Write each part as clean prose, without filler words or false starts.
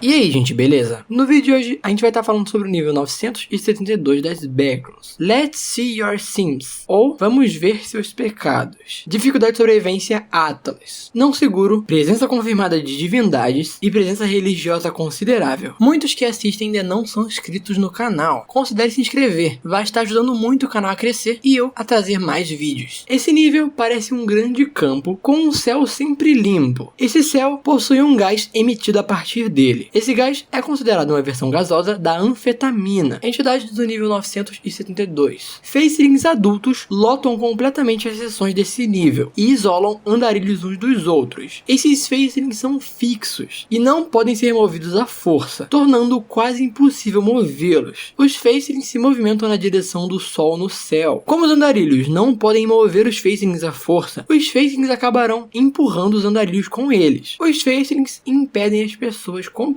E aí, gente, beleza? No vídeo de hoje, a gente vai estar falando sobre o nível 972 das Backrooms. Let's see your sins, ou vamos ver seus pecados. Dificuldade de sobrevivência Atlas. Não seguro, presença confirmada de divindades e presença religiosa considerável. Muitos que assistem ainda não são inscritos no canal. Considere se inscrever, vai estar ajudando muito o canal a crescer e eu a trazer mais vídeos. Esse nível parece um grande campo com um céu sempre limpo. Esse céu possui um gás emitido a partir dele. Esse gás é considerado uma versão gasosa da anfetamina, entidade do nível 972. Facelings adultos lotam completamente as seções desse nível e isolam andarilhos uns dos outros. Esses facelings são fixos e não podem ser movidos à força, tornando quase impossível movê-los. Os facelings se movimentam na direção do sol no céu. Como os andarilhos não podem mover os facelings à força, os facelings acabarão empurrando os andarilhos com eles. Os facelings impedem as pessoas completamente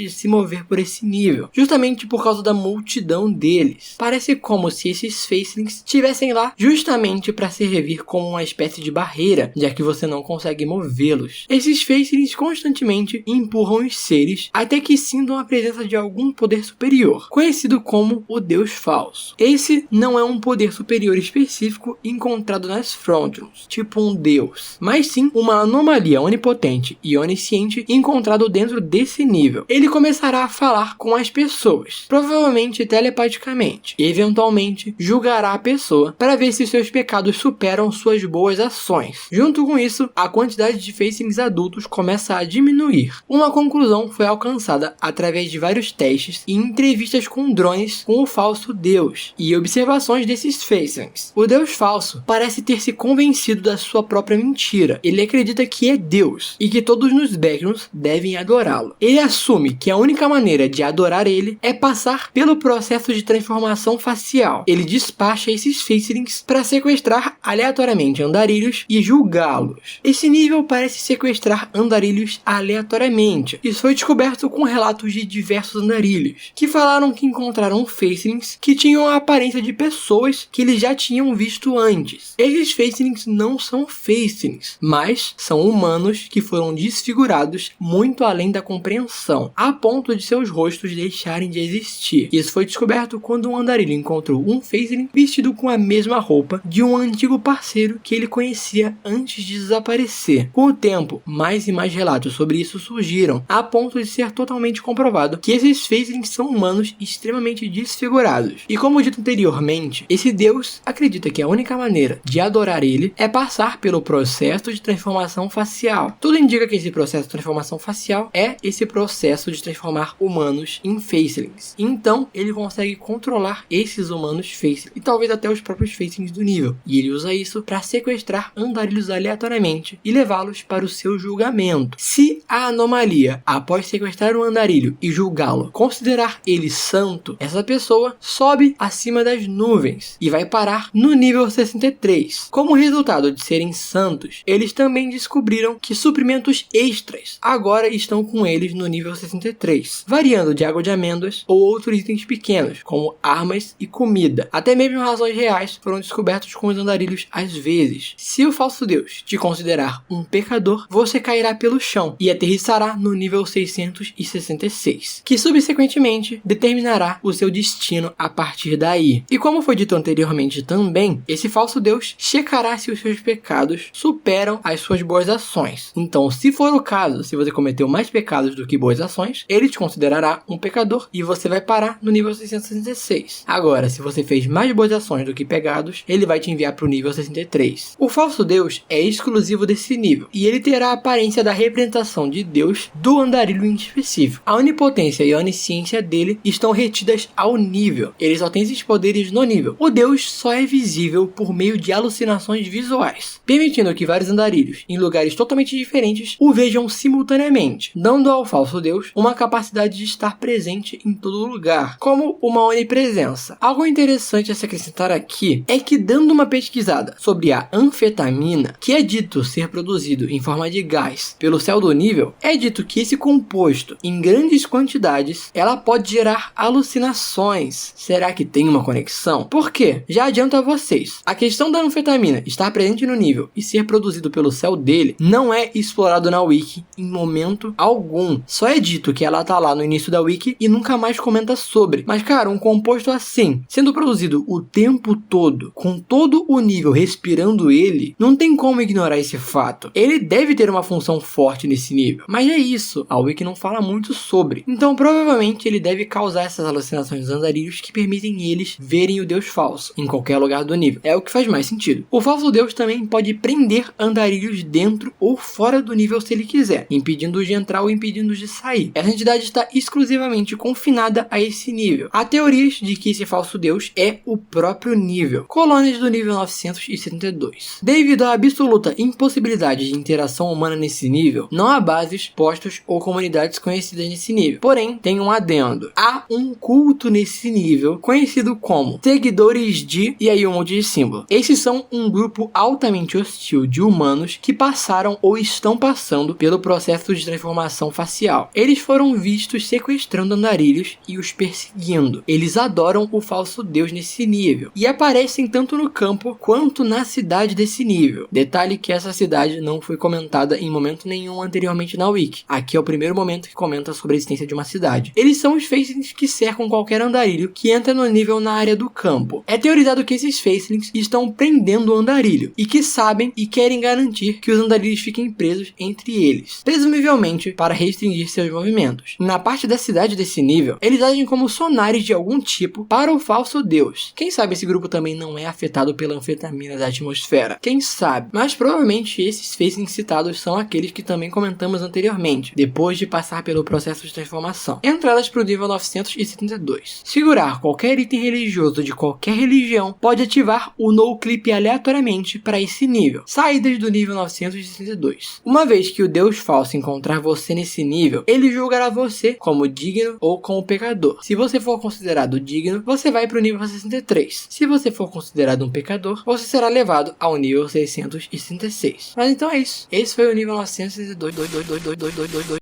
de se mover por esse nível, justamente por causa da multidão deles. Parece como se esses facelings estivessem lá justamente para servir como uma espécie de barreira, já que você não consegue movê-los. Esses facelings constantemente empurram os seres até que sintam a presença de algum poder superior, conhecido como o Deus Falso. Esse não é um poder superior específico encontrado nas Frontrooms, tipo um deus, mas sim uma anomalia onipotente e onisciente encontrado dentro desse nível. Ele começará a falar com as pessoas, provavelmente telepaticamente, e eventualmente julgará a pessoa para ver se seus pecados superam suas boas ações. Junto com isso, a quantidade de facelings adultos começa a diminuir. Uma conclusão foi alcançada através de vários testes e entrevistas com drones com o falso Deus e observações desses facelings. O Deus Falso parece ter se convencido da sua própria mentira. Ele acredita que é Deus e que todos nos Backrooms devem adorá-lo. Ele assume que a única maneira de adorar ele é passar pelo processo de transformação facial. Ele despacha esses facelings para sequestrar aleatoriamente andarilhos e julgá-los. Esse nível parece sequestrar andarilhos aleatoriamente. Isso foi descoberto com relatos de diversos andarilhos, que falaram que encontraram facelings que tinham a aparência de pessoas que eles já tinham visto antes. Esses facelings não são facelings, mas são humanos que foram desfigurados muito além da compreensão, a ponto de seus rostos deixarem de existir. Isso foi descoberto quando um andarilho encontrou um faceling vestido com a mesma roupa de um antigo parceiro que ele conhecia antes de desaparecer. Com o tempo, mais e mais relatos sobre isso surgiram, a ponto de ser totalmente comprovado que esses facelings são humanos extremamente desfigurados. E como dito anteriormente, esse Deus acredita que a única maneira de adorar ele é passar pelo processo de transformação facial. Tudo indica que esse processo de transformação facial é esse processo de transformar humanos em facelings. Então, ele consegue controlar esses humanos facelings e talvez até os próprios facelings do nível. E ele usa isso para sequestrar andarilhos aleatoriamente e levá-los para o seu julgamento. Se a anomalia, após sequestrar um andarilho e julgá-lo, considerar ele santo, essa pessoa sobe acima das nuvens e vai parar no nível 63. Como resultado de serem santos, eles também descobriram que suprimentos extras agora estão com eles no nível 63, variando de água de amêndoas ou outros itens pequenos, como armas e comida. Até mesmo razões reais foram descobertos com os andarilhos às vezes. Se o falso Deus te considerar um pecador, você cairá pelo chão e aterrissará no nível 666, que subsequentemente determinará o seu destino a partir daí. E como foi dito anteriormente também, esse falso Deus checará se os seus pecados superam as suas boas ações. Então, se for o caso, se você cometeu mais pecados do que boas ações, ele te considerará um pecador e você vai parar no nível 666. Agora, se você fez mais boas ações do que pecados, ele vai te enviar para o nível 63. O falso Deus é exclusivo desse nível e ele terá a aparência da representação de Deus do andarilho em específico. A onipotência e a onisciência dele estão retidas ao nível. Ele só tem esses poderes no nível. O Deus só é visível por meio de alucinações visuais, permitindo que vários andarilhos em lugares totalmente diferentes o vejam simultaneamente, dando ao falso Deus uma capacidade de estar presente em todo lugar, como uma onipresença. Algo interessante a se acrescentar aqui é que, dando uma pesquisada sobre a anfetamina, que é dito ser produzido em forma de gás pelo céu do nível, é dito que esse composto, em grandes quantidades, ela pode gerar alucinações. Será que tem uma conexão? Por quê? Já adianto a vocês, a questão da anfetamina estar presente no nível e ser produzido pelo céu dele não é explorado na Wiki em momento algum. só é dito que ela tá lá no início da wiki e nunca mais comenta sobre. Mas cara, um composto assim, sendo produzido o tempo todo, com todo o nível respirando ele, não tem como ignorar esse fato. Ele deve ter uma função forte nesse nível, mas é isso, a wiki não fala muito sobre. Então provavelmente ele deve causar essas alucinações dos andarilhos que permitem eles verem o deus falso em qualquer lugar do nível. É o que faz mais sentido. O falso deus também pode prender andarilhos dentro ou fora do nível se ele quiser, impedindo-os de entrar ou impedindo-os de sair. Essa entidade está exclusivamente confinada a esse nível. Há teorias de que esse falso deus é o próprio nível. Colônias do nível 972. Devido à absoluta impossibilidade de interação humana nesse nível, não há bases, postos ou comunidades conhecidas nesse nível. Porém, tem um adendo. Há um culto nesse nível conhecido como seguidores de... e aí um monte de símbolo. Esses são um grupo altamente hostil de humanos que passaram ou estão passando pelo processo de transformação facial. Eles foram vistos sequestrando andarilhos e os perseguindo. Eles adoram o falso deus nesse nível e aparecem tanto no campo quanto na cidade desse nível. Detalhe que essa cidade não foi comentada em momento nenhum anteriormente na wiki. Aqui é o primeiro momento que comenta sobre a existência de uma cidade. Eles são os facelings que cercam qualquer andarilho que entra no nível na área do campo. É teorizado que esses facelings estão prendendo o andarilho e que sabem e querem garantir que os andarilhos fiquem presos entre eles, presumivelmente para restringir seus movimentos. Na parte da cidade desse nível, eles agem como sonares de algum tipo para o falso deus. Quem sabe esse grupo também não é afetado pela anfetamina da atmosfera? Quem sabe? Mas provavelmente esses facelings citados são aqueles que também comentamos anteriormente, depois de passar pelo processo de transformação. Entradas para o nível 972. Segurar qualquer item religioso de qualquer religião pode ativar o no-clip aleatoriamente para esse nível. Saídas do nível 962. Uma vez que o deus falso encontrar você nesse nível, ele julgará você como digno ou como pecador. Se você for considerado digno, você vai para o nível 63. Se você for considerado um pecador, você será levado ao nível 666. Mas então é isso. Esse foi o nível 962.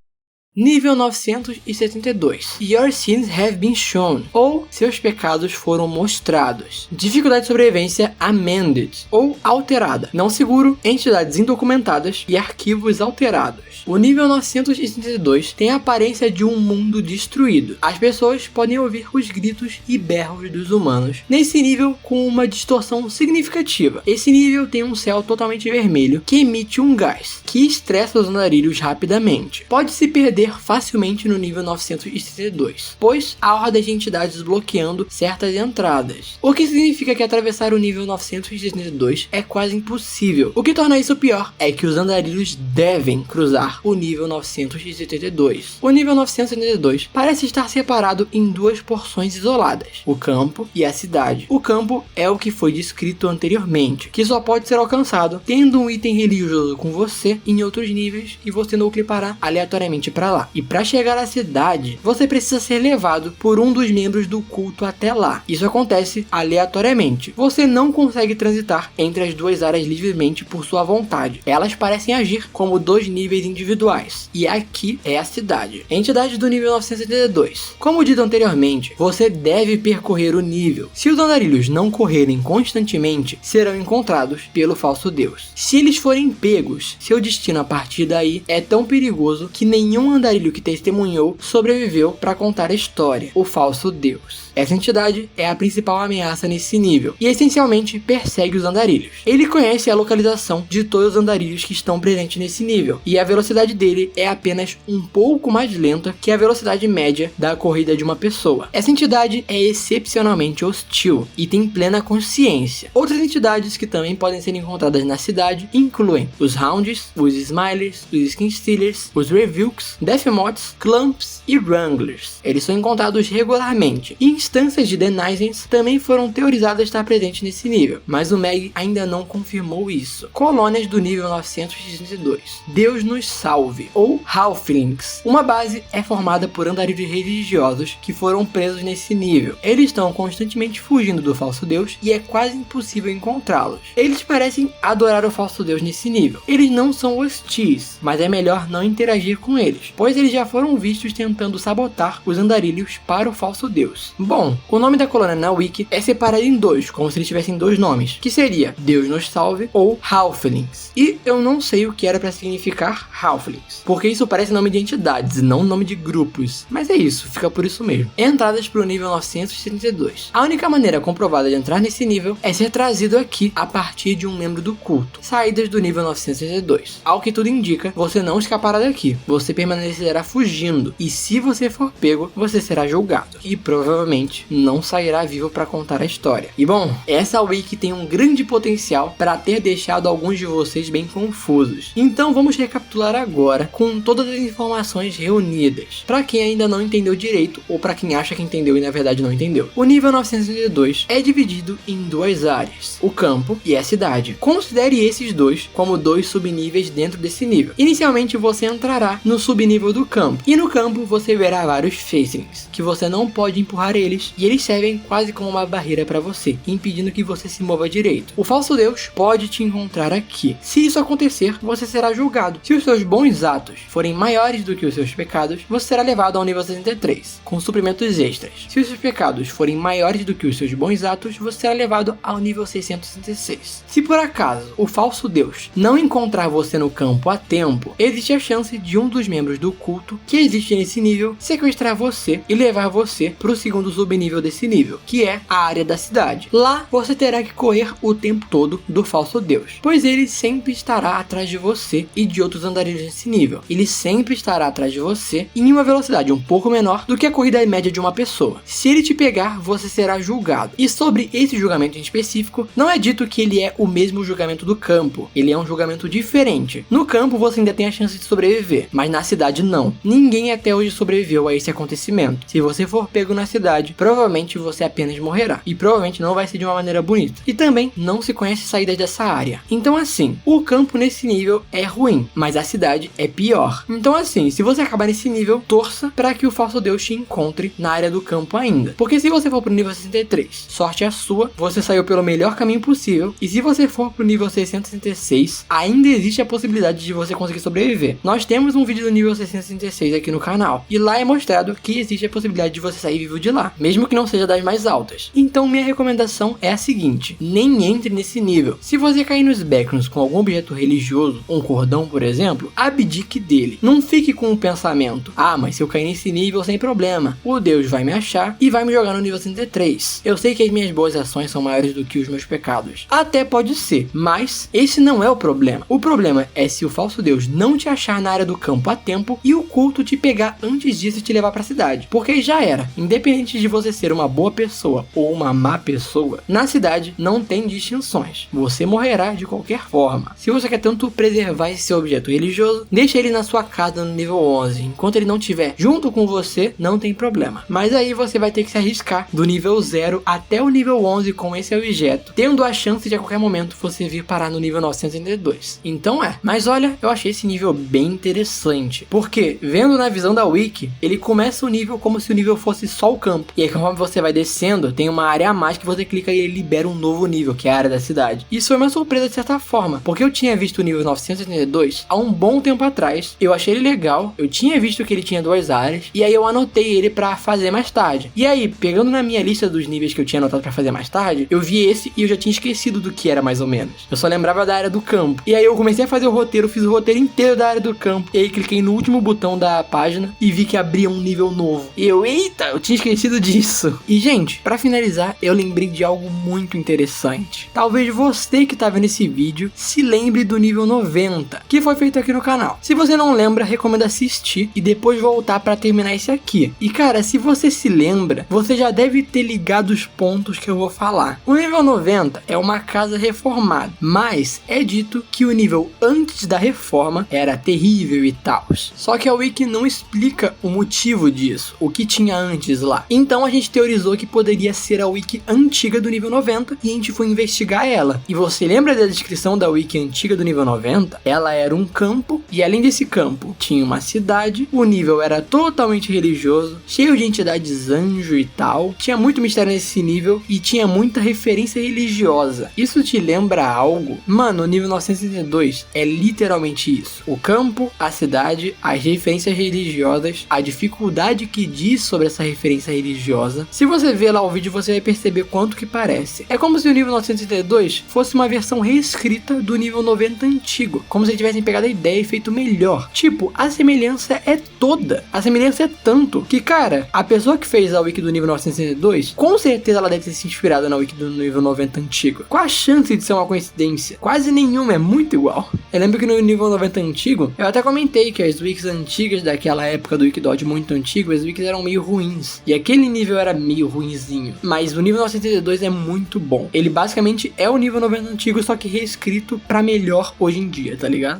Nível 972. Your sins have been shown, ou seus pecados foram mostrados. Dificuldade de sobrevivência amended, ou alterada. Não seguro, entidades indocumentadas e arquivos alterados. O nível 972 tem a aparência de um mundo destruído. As pessoas podem ouvir os gritos e berros dos humanos nesse nível com uma distorção significativa. Esse nível tem um céu totalmente vermelho que emite um gás que estressa os andarilhos rapidamente. Pode se perder facilmente no nível 972, pois há hordas de entidades bloqueando certas entradas, o que significa que atravessar o nível 972 é quase impossível. O que torna isso pior é que os andarilhos devem cruzar o nível 972. O nível 972 parece estar separado em duas porções isoladas, o campo e a cidade. O campo é o que foi descrito anteriormente, que só pode ser alcançado tendo um item religioso com você em outros níveis e você não clipará aleatoriamente para lá. E para chegar à cidade, você precisa ser levado por um dos membros do culto até lá. Isso acontece aleatoriamente. Você não consegue transitar entre as duas áreas livremente por sua vontade. Elas parecem agir como dois níveis individuais. E aqui é a cidade. Entidade do nível 972. Como dito anteriormente, você deve percorrer o nível. Se os andarilhos não correrem constantemente, serão encontrados pelo falso deus. Se eles forem pegos, seu destino a partir daí é tão perigoso que nenhum andarilho que testemunhou sobreviveu para contar a história, o falso deus. Essa entidade é a principal ameaça nesse nível e essencialmente persegue os andarilhos. Ele conhece a localização de todos os andarilhos que estão presentes nesse nível e a velocidade dele é apenas um pouco mais lenta que a velocidade média da corrida de uma pessoa. Essa entidade é excepcionalmente hostil e tem plena consciência. Outras entidades que também podem ser encontradas na cidade incluem os Hounds, os Smilers, os Skin Stealers, os Revuks, Deathmoths, Clumps e Wranglers. Eles são encontrados regularmente. Instâncias de Denizens também foram teorizadas estar presentes nesse nível, mas o Meg ainda não confirmou isso. Colônias do nível 962. Deus nos salve, ou Halflings. Uma base é formada por andarilhos religiosos que foram presos nesse nível. Eles estão constantemente fugindo do falso deus e é quase impossível encontrá-los. Eles parecem adorar o falso deus nesse nível. Eles não são hostis, mas é melhor não interagir com eles. pois eles já foram vistos tentando sabotar os andarilhos para o falso deus. Bom, o nome da colônia na Wiki é separado em dois, como se eles tivessem dois nomes, que seria Deus nos salve ou Halflings. E eu não sei o que era para significar Halflings, porque isso parece nome de entidades, não nome de grupos. Mas é isso, fica por isso mesmo. Entradas para o nível 932. A única maneira comprovada de entrar nesse nível é ser trazido aqui a partir de um membro do culto. Saídas do nível 932. Ao que tudo indica, você não escapará daqui, você permanecerá fugindo, e se você for pego, você será julgado, e provavelmente não sairá vivo para contar a história. E bom, essa wiki tem um grande potencial para ter deixado alguns de vocês bem confusos. Então vamos recapitular agora com todas as informações reunidas, para quem ainda não entendeu direito, ou para quem acha que entendeu e na verdade não entendeu. O nível 932 é dividido em duas áreas, o campo e a cidade. Considere esses dois como dois subníveis dentro desse nível. Inicialmente você entrará no subnível do campo, e no campo você verá vários facelings, que você não pode empurrar eles, e eles servem quase como uma barreira para você, impedindo que você se mova direito. O falso deus pode te encontrar aqui. Se isso acontecer, você será julgado. Se os seus bons atos forem maiores do que os seus pecados, você será levado ao nível 63, com suprimentos extras. Se os seus pecados forem maiores do que os seus bons atos, você será levado ao nível 666. Se por acaso o falso deus não encontrar você no campo a tempo, existe a chance de um dos membros do culto que existe nesse nível sequestrar você e levar você para o segundo subnível desse nível, que é a área da cidade. Lá você terá que correr o tempo todo do falso deus, pois ele sempre estará atrás de você e de outros andarilhos nesse nível. Ele sempre estará atrás de você em uma velocidade um pouco menor do que a corrida média de uma pessoa. Se ele te pegar, você será julgado. E sobre esse julgamento em específico, não é dito que ele é o mesmo julgamento do campo, ele é um julgamento diferente. No campo você ainda tem a chance de sobreviver, mas na cidade não. Ninguém até hoje sobreviveu a esse acontecimento. Se você for pego na cidade, provavelmente você apenas morrerá, e provavelmente não vai ser de uma maneira bonita. E também não se conhece saídas dessa área. Então assim, o campo nesse nível é ruim, mas a cidade é pior. Então assim, se você acabar nesse nível, torça para que o falso deus te encontre na área do campo ainda. Porque se você for pro nível 63, sorte é sua, você saiu pelo melhor caminho possível. E se você for pro nível 666, ainda existe a possibilidade de você conseguir sobreviver. Nós temos um vídeo do nível 666 aqui no canal, e lá é mostrado que existe a possibilidade de você sair vivo de lá, mesmo que não seja das mais altas. Então minha recomendação é a seguinte: nem entre nesse nível. Se você cair nos backrooms com algum objeto religioso, um cordão por exemplo, abdique dele. Não fique com o pensamento: ah, mas se eu cair nesse nível sem problema, o deus vai me achar e vai me jogar no nível 63. Eu sei que as minhas boas ações são maiores do que os meus pecados. Até pode ser, mas esse não é o problema. O problema é se o falso deus não te achar na área do campo a tempo e o culto te pegar antes disso e te levar pra cidade. Porque aí já era. Independente de você ser uma boa pessoa ou uma má pessoa, na cidade não tem distinções. Você morrerá de qualquer forma. Se você quer tanto preservar esse seu objeto religioso, deixa ele na sua casa no nível 11. Enquanto ele não estiver junto com você, não tem problema. Mas aí você vai ter que se arriscar do nível 0 até o nível 11 com esse objeto, tendo a chance de a qualquer momento você vir parar no nível 932. Então mas olha, eu achei esse nível bem interessante, porque vendo na visão da wiki, ele começa o nível como se o nível fosse só o campo, e aí conforme você vai descendo, tem uma área a mais que você clica e ele libera um novo nível, que é a área da cidade. Isso foi uma surpresa de certa forma, porque eu tinha visto o nível 982 há um bom tempo atrás, eu achei ele legal, eu tinha visto que ele tinha duas áreas, e aí eu anotei ele pra fazer mais tarde. E aí, pegando na minha lista dos níveis que eu tinha anotado pra fazer mais tarde, eu vi esse e eu já tinha esquecido do que era mais ou menos. Eu só lembrava da área do campo. E aí eu comecei a fazer o roteiro, fiz o roteiro inteiro da área do campo, e aí cliquei no último botão da página e vi que abria um nível novo. E eita, eu tinha esquecido disso. E gente, pra finalizar, eu lembrei de algo muito interessante. Talvez você que tá vendo esse vídeo se lembre do nível 90, que foi feito aqui no canal. Se você não lembra, recomendo assistir e depois voltar pra terminar esse aqui. E cara, se você se lembra, você já deve ter ligado os pontos que eu vou falar. O nível 90 é uma casa reformada, mas é dito que o nível antes da reforma era terrível e tal. Só que a wiki não explica o motivo disso, o que tinha antes lá. Então a gente teorizou que poderia ser a wiki antiga do nível 90 e a gente foi investigar ela. E você lembra da descrição da wiki antiga do nível 90? Ela era um campo, e além desse campo tinha uma cidade, o nível era totalmente religioso, cheio de entidades anjo e tal, tinha muito mistério nesse nível e tinha muita referência religiosa. Isso te lembra algo? Mano, o nível 962 é literalmente isso: o campo, a cidade, as referências religiosas, a dificuldade que diz sobre essa referência religiosa. Se você ver lá o vídeo, você vai perceber quanto que parece. É como se o nível 932 fosse uma versão reescrita do nível 90 antigo, como se eles tivessem pegado a ideia e feito melhor. Tipo, a semelhança é toda. A semelhança é tanto que, cara, a pessoa que fez a wiki do nível 962, com certeza ela deve ter se inspirado na wiki do nível 90 antigo. Qual a chance de ser uma coincidência? Quase nenhuma, é muito igual. Eu lembro que no nível 90 antigo, eu até comentei que as wikis antigas daquela época do Wikidot muito antigo, as wikis eram meio ruins. E aquele nível era meio ruinzinho. Mas o nível 932 é muito bom. Ele basicamente é o nível 90 antigo, só que reescrito pra melhor hoje em dia, tá ligado?